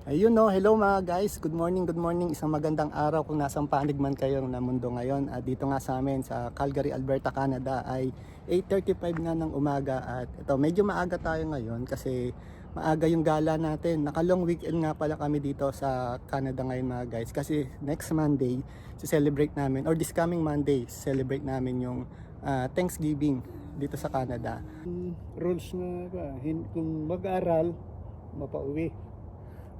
Ayun no, hello mga guys. Good morning, good morning. Isang magandang araw kung nasang panig man kayo na mundo ngayon. At dito nga sa amin sa Calgary, Alberta, Canada ay 8:35 na ng umaga. At ito, medyo maaga tayo ngayon kasi maaga yung gala natin. Naka-long weekend nga pala kami dito sa Canada ngayon mga guys. Kasi next Monday, celebrate namin, or this coming Monday, celebrate namin yung Thanksgiving dito sa Canada. Rules na ba? Kung mag-aral, mapauwi.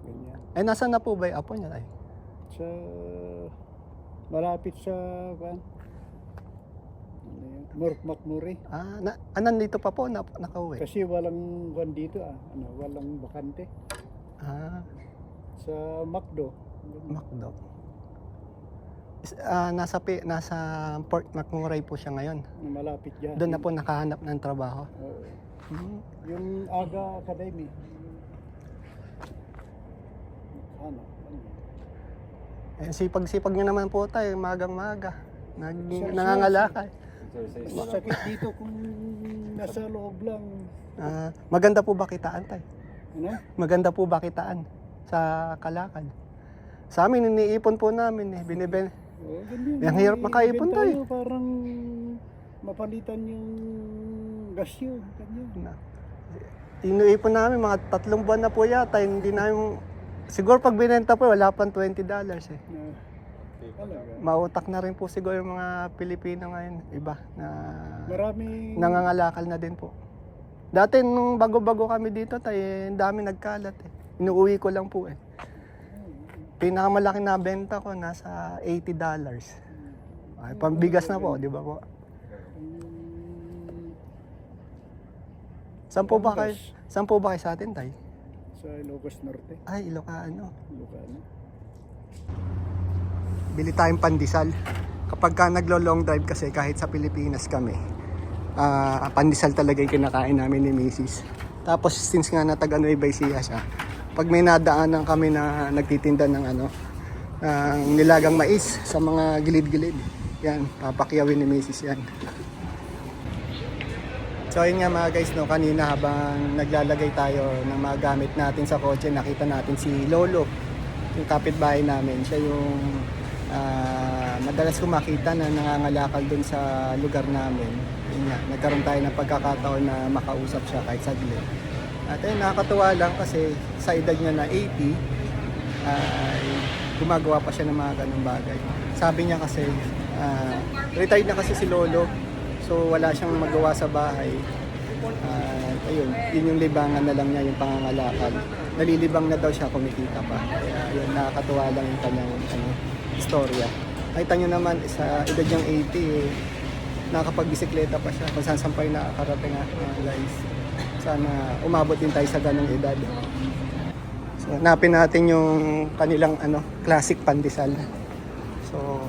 Ganyan. Eh, nasaan na po ba yung apo niya ay? Sa malapit sa McMurray. Nandito pa po, nakauwi. Kasi walang dito walang bakante. Ah, Sa McDo. McDo. Nasa Port McMurray po siya ngayon. Malapit dyan. Doon na po nakahanap ng trabaho. Oo. Hmm. Yung Aga Academy. Ano? Eh, sipag-sipag niyo naman po tayo, magang-maga. Sir, Nangangalakal. Masakit dito kung nasa loob lang. Maganda po ba kitaan tayo? Ano? Maganda po ba kitaan sa kalakal? Sa amin, iniipon po namin eh. Oh, ganyan. Ang hirap makaipon Ibenta tayo. yun, parang mapalitan yung gas yun. Ganyan. Iniipon namin, mga 3 buwan na po yata. Hindi namin, siguro pag binenta po, wala pang $20 eh. Talaga. Mautak na rin po siguro yung mga Pilipino ngayon. Iba na Maraming nangangalakal na din po. Dati nung bago-bago kami dito, ang dami nagkalat eh. Inuuwi ko lang po eh. Pinakamalaki na benta ko nasa $80. Ay, pambigas na po, di ba po? Saan po ba kayo? Saan po ba kayo sa atin, tay? sa Ilocos Norte. Ay, Ilocano. Ilocano. Bili tayong pandesal. Kapag ka naglo-long drive kasi kahit sa Pilipinas kami, pandesal talaga yung kinakain namin ni Mrs. Tapos since nga na taga Nueva Ecija siya, pag may nadaanan kami na nagtitinda ng ng nilagang mais sa mga gilid-gilid, yan, papakyawin ni Mrs. yan. So yun nga mga guys, no, kanina habang naglalagay tayo ng mga gamit natin sa kotse, nakita natin si Lolo, yung kapitbahay namin. Siya yung madalas ko makita na nangangalakal dun sa lugar namin. Yun nga, nagkaroon tayo ng pagkakataon na makausap siya kahit saglit. At ayun, nakakatuwa lang kasi sa edad niya na 80, ay gumagawa pa siya ng mga ganung bagay. Sabi niya kasi, retired na kasi si Lolo, so wala siyang magawa sa bahay. Ayun, yun yung libangan na lang niya, yung pangangalakal. Nalilibang na daw siya, kumikita pa. Kaya yun, nakakatuwa lang yung kanyang istorya. Nakita nyo naman, sa edad niyang 80, nakakapag-bisikleta pa siya. Kung saan sampay nakakarating guys. Sana umabot din tayo sa ganong edad. So, hanapin natin yung kanilang classic pandesal. So,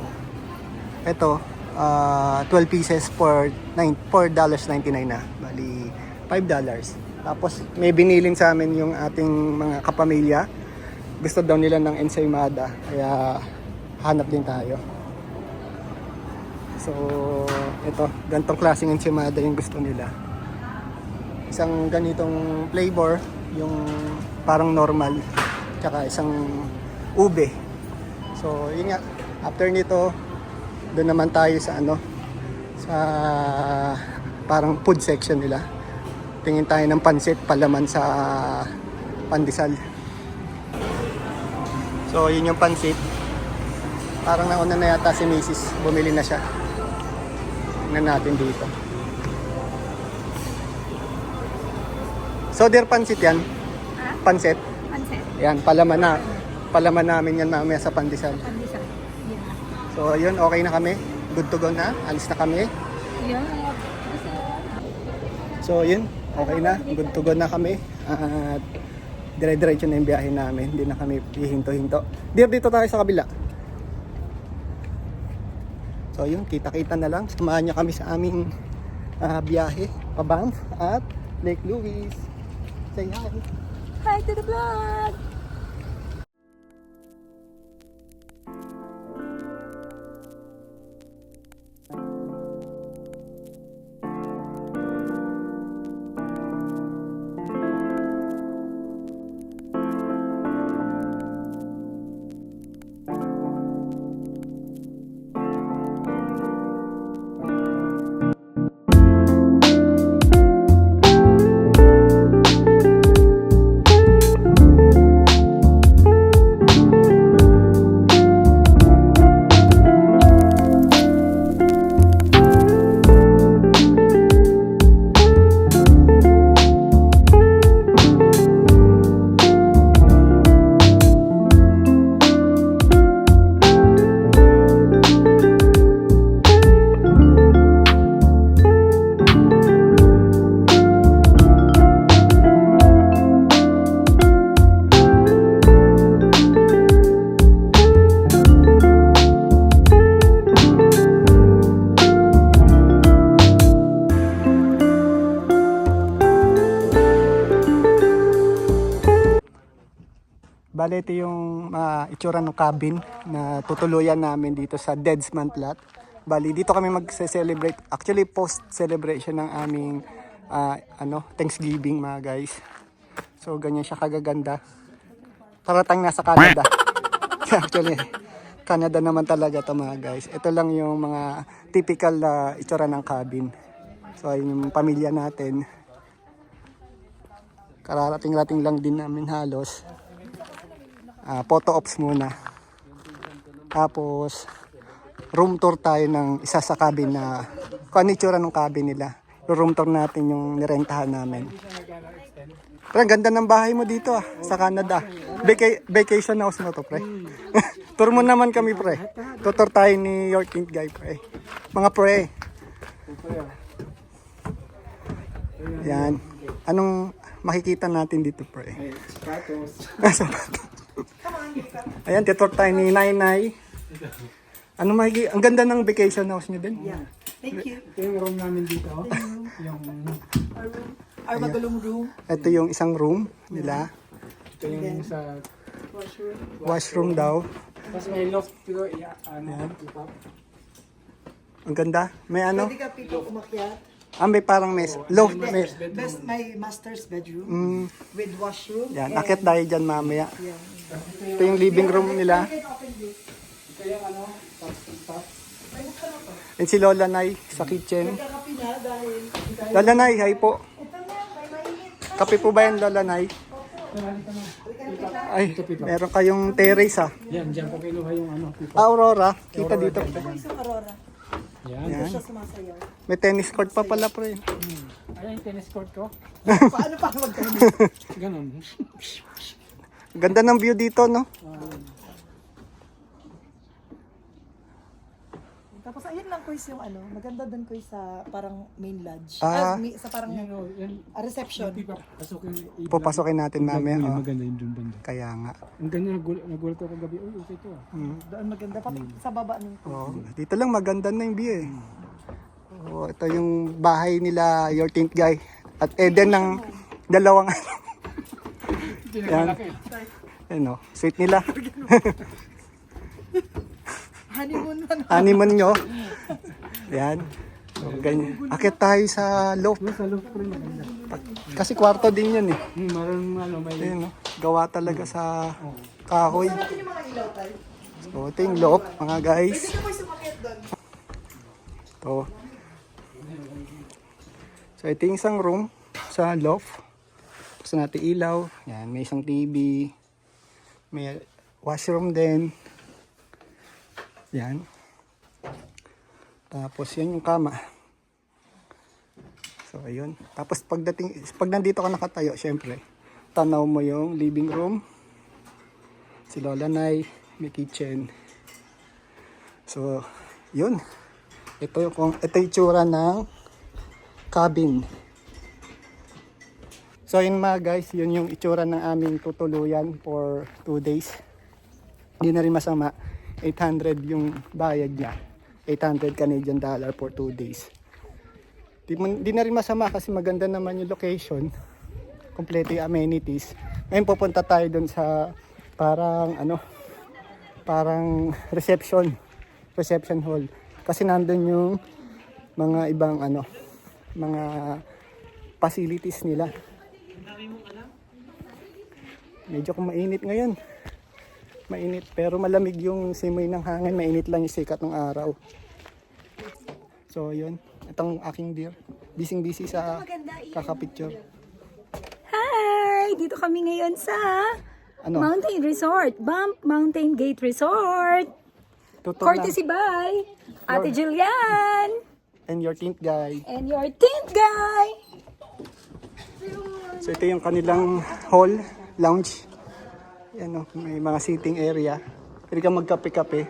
eto, 12 pieces for $4.99 na. Bali, $5. Tapos, may binilin sa amin yung ating mga kapamilya. Gusto daw nila ng ensaymada. Kaya, hanap din tayo. So, ito, ganitong klaseng ensaymada yung gusto nila. Isang ganitong flavor, yung parang normal, tsaka isang ube. So, yun nga, after nito, doon naman tayo sa sa parang food section nila. Tingin tayo ng pansit, palaman sa pandesal. So, yun yung pansit. Parang nauna na yata si Mrs. Bumili na siya. Tingnan natin dito. So, dear pansit yan? Pansit? Pansit. Yan, palaman namin yan mamaya sa pandesal. Pandesal. Yeah. So, yun, okay na kami. Good to go na. Alis na kami. Yeah. So, yun, okay na. Good to go na kami. At dire-diretso na yung biyahe namin. Hindi na kami hihinto-hinto. Dear, dito tayo sa kabila. So, yun, kita-kita na lang. Samahan niya kami sa aming biyahe pa Banff at Lake Louise. Say hi. Hi to the vlog! Bale, ito yung itsura ng cabin na tutuluyan namin dito sa Deadsman Plat. Bali, dito kami mag-celebrate. Actually, post-celebration ng aming Thanksgiving, mga guys. So, ganyan siya kagaganda. Paratang nasa Canada. Actually, Canada naman talaga to mga guys. Ito lang yung mga typical itsura ng cabin. So, ayun yung pamilya natin. Kararating-rating lang din namin halos. Photo ops muna. Tapos, room tour tayo ng isa sa cabin na kung ano itsura ng cabin nila. Room tour natin yung nirentahan namin. Pre, ang ganda ng bahay mo dito sa Canada. Vacation house mo to, pre. Tour mo naman kami, pre. Tutor tayo ni your king guy, pre. Mga pre. Yan. Anong makikita natin dito, pre? Sapatos. Ayan, tutor tayo ni Nainay. Ano ang ganda ng vacation house niyo din? Yeah. Thank you. Ito yung room namin dito. Our magulong room. Ito yung isang room nila. Ito yung sa Washroom daw. Tapos may loft pero Ang ganda. May ano? Pwede ka pito umakyat. May parang loft. May master's bedroom with washroom. Yan, akit tayo dyan mamaya. Yeah. Ito yung living room nila. ito yung And si Lola Nay sa kitchen. Kakapi na dahil Lola Nay, hi po. Kape po ba yan, Lola Nay? Ay, meron kayong terrace yan, dyan po kinuha yung Aurora, kita dito. isang Aurora. Yan. Yan. Siya sumasayaw. May tennis court pa pala, pre. Ayan yung tennis court ko. Paano pa magkano? Ganon. Ganda ng view dito, no? Tapos ayun lang ko yung maganda doon ko sa parang main lodge. Sa parang reception. Pupasokin natin mamaya. Oh. Maganda yung dun banda. Kaya nga. Ang ganda nagulat ako gabi. Uy, okay to Doon maganda. Pati sa baba nito. Oh, dito lang maganda na yung view eh. Oh, ito yung bahay nila, your tint guy. At Eden ng dalawang Yan. Ano, sweet nila. Honeymoon man. Honeymoon nyo. Yan. So, ganyan. Akit tayo sa loft. Sa loob pa rin maganda. Kasi kwarto din yan eh. Maroon may Ayan, no? Gawa talaga sa kahoy. Natin yung mga ilaw tayo. So, ito yung loft, mga guys. Pwede ka po sumakyat doon. Ito. So, ito yung isang room sa loft. Gusto natin ilaw. Yan, may isang TV. May washroom din. Yan. Tapos, yan yung kama. So, ayun. Tapos, pag nandito ka nakatayo, syempre, tanaw mo yung living room. Si Lola Nay, may kitchen. So, yun. Ito yung itsura ng cabin. So, yun mga guys, yun yung itsura ng aming tutuluyan for 2 days. Hindi na rin masama. 800 yung bayad niya. 800 Canadian dollar for 2 days. Di na rin masama kasi maganda naman yung location. Kompleto yung amenities. Ngayon pupunta tayo dun sa parang reception hall. Kasi nandun yung mga ibang mga facilities nila. Medyo kung mainit ngayon. Mainit pero malamig yung simoy ng hangin, mainit lang yung sikat ng araw. So yun, itong aking deer, busy sa kakapicture. Hi! Dito kami ngayon sa Mountain Resort. Bump Mountain Gate Resort. Tutor Courtesy by Ate Julian. and your tint guy. And your tint guy. So ito yung kanilang hall, lounge. Yan, may mga sitting area. Pwede kang magkape-kape.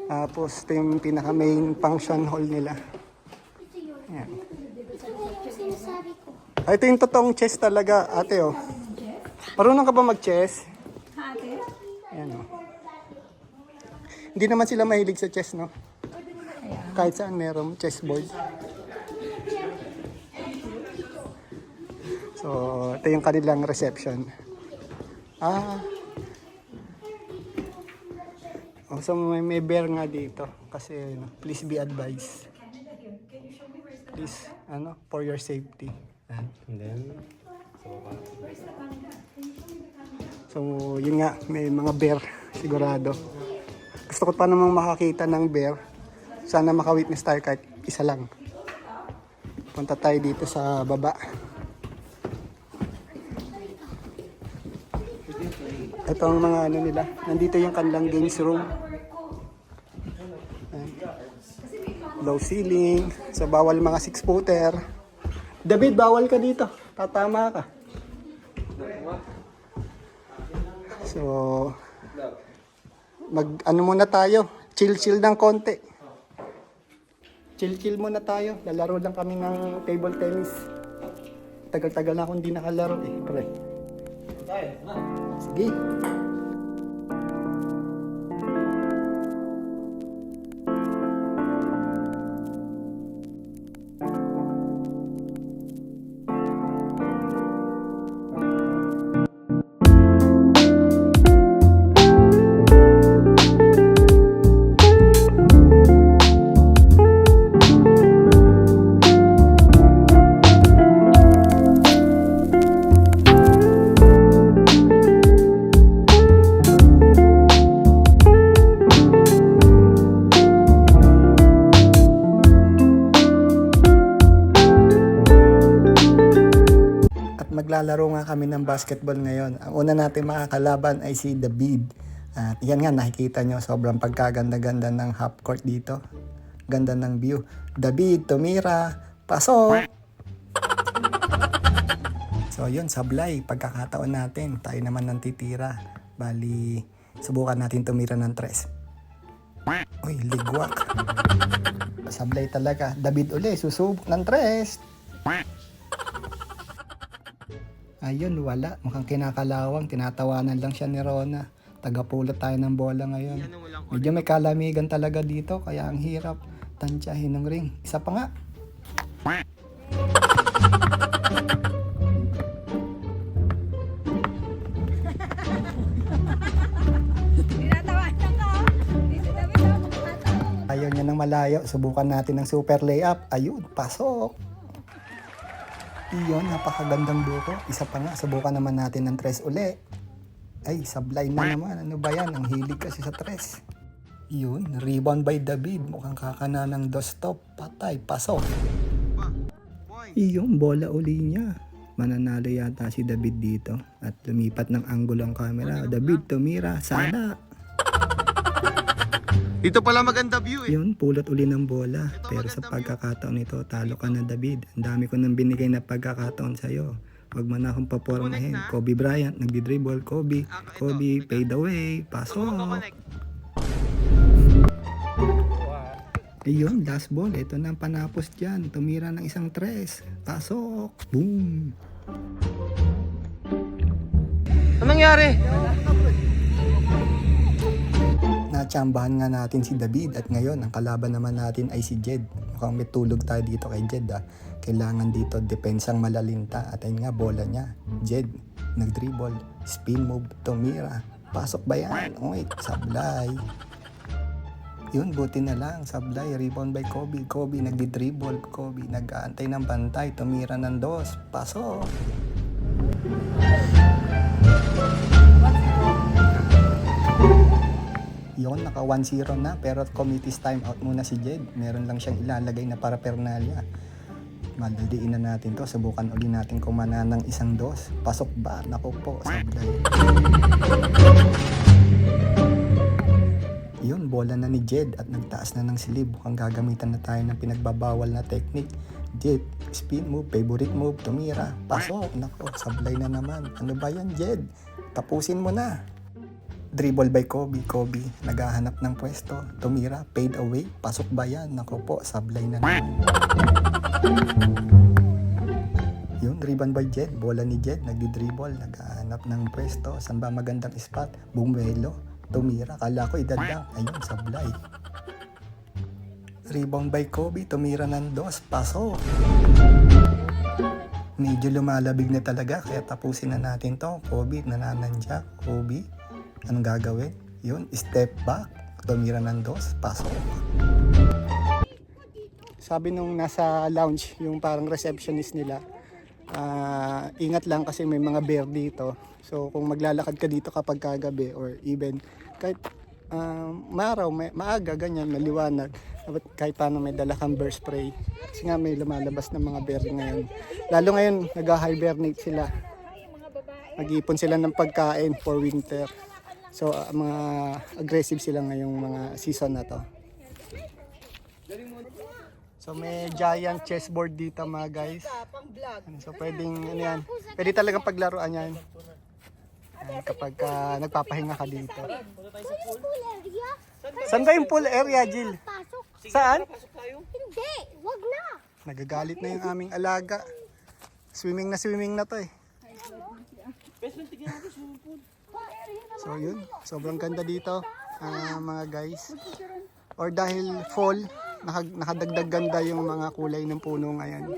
Tapos ito yung pinaka main function hall nila. Yan. Ito yung totoong chess talaga, ate oh. Marunong ka ba mag-chess? Ate? Ayan oh. Hindi naman sila mahilig sa chess, no? Kahit saan meron chessboard. So, ito yung kanilang reception. Oh, so may bear nga dito. Kasi, please be advised. Please, for your safety. Ayan. And then, So, yun nga, may mga bear, sigurado. Gusto ko pa namang makakita ng bear. Sana makawitness tayo kahit isa lang. Punta tayo dito sa baba. Ito ang mga nila. Nandito yung kanilang games room. Ayan. Low ceiling. So, bawal mga 6-footer. David, bawal ka dito. Tatama ka. So, muna tayo. Chill ng konti. Chill muna tayo. Lalaro lang kami ng table tennis. Tagal-tagal na akong hindi nakalaro eh, pre. Sige. Maglalaro nga kami ng basketball ngayon. Ang una natin makakalaban ay si David. At yan nga, nakikita nyo, sobrang pagkaganda-ganda ng half court dito. Ganda ng view. David, tumira, pasok! So yun, sablay, pagkakataon natin. Tayo naman ng titira. Bali, subukan natin tumira ng 3. Uy, ligwak. Sablay talaga. David uli, susubok ng 3. Ayun, wala. Mukhang kinakalawang. Tinatawanan lang siya ni Rona. Tagapulot tayo ng bola ngayon. Medyo may kalamigan talaga dito. Kaya ang hirap tansyahin ng ring. Isa pa nga. Ayaw niya ng malayo. Subukan natin ng super layup. Ayun, pasok. Iyon, napakagandang buko. Isa pa nga, subukan naman natin ng 3 uli. Ay, sablay na naman. Ano ba yan? Ang hilig kasi sa 3. Iyon, rebound by David. Mukhang kakana ng 2 stop. Patay, pasok. Iyon, bola uli niya. Mananalo yata si David dito. At lumipat ng angulo ang camera. David, tumira. Sana. dito pala maganda view eh. Yun, pulot uli ng bola. Pero sa pagkakataon ito, talo ka na David. Ang dami ko nang binigay na pagkakataon sa'yo. Huwag mo na akong papormahin. Kobe Bryant, nagdi-dribble. Kobe, fade away. Pasok. Ayun, last ball. Ito na ang panapos dyan. Tumira ng isang 3. Pasok. Boom. Anong nangyari? Natsambahan nga natin si David at ngayon ang kalaban naman natin ay si Jed. Mukhang may tulog tayo dito kay Jed Kailangan dito depensang malalinta at ayun nga bola niya. Jed, nag-dribble, spin move, tumira. Pasok ba yan? Wait, sablay. Yun, buti na lang. Sablay, rebound by Kobe. Kobe, nagdi-dribble. Kobe, nag-aantay ng bantay. Tumira ng 2. Pasok. Yun, naka 1-0 na. Pero committee's time out muna si Jed. Meron lang siyang ilalagay na paraphernalia. Madaliin na natin to. Subukan uli natin kumana ng 1-2. Pasok ba? Naku po, sablay. Yun, bola na ni Jed at nagtaas na ng silib. Mukhang gagamitan na tayo ng pinagbabawal na technique. Jed, spin move, favorite move, tumira. Pasok, naku, sablay na naman. Ano ba yan, Jed? Tapusin mo na. Dribble by Kobe. Kobe, naghahanap ng pwesto. Tumira, fade away. Pasok ba yan? Naku po, sablay na naman. Yung rebound by Jed. Bola ni Jed, nagdi-dribble. Naghahanap ng pwesto. Saan ba magandang spot? Bumuelo. Tumira. Kala ko edad lang. Ayun, sablay. Rebound by Kobe. Tumira ng 2. Pasok. Medyo lumalabig na talaga. Kaya tapusin na natin to. Kobe, nananandya. Kobe. Anong gagawin? Yun, step back. Dr. Miranandos, pasok. Sabi nung nasa lounge, yung parang receptionist nila, ingat lang kasi may mga bear dito. So kung maglalakad ka dito kapag kagabi or even kahit maaraw, maaga, ganyan, maliwanag, kahit paano may dala kang bear spray. Kasi nga may lumalabas ng mga bear ngayon. Lalo ngayon, nag-hibernate sila. Nag-iipon sila ng pagkain for winter. So mga aggressive sila ngayong mga season na to. So may giant chessboard dito mga guys. So pwedeng ano yan. Pwede talagang paglaruan yan. Kapag nagpapahinga ka dito. Saan ba yung pool area, Jill? Saan? Hindi, wag na. Nagagalit na yung aming alaga. Swimming na to eh. So yun, sobrang ganda dito mga guys. Or dahil fall, nakadagdag ganda yung mga kulay ng puno ngayon.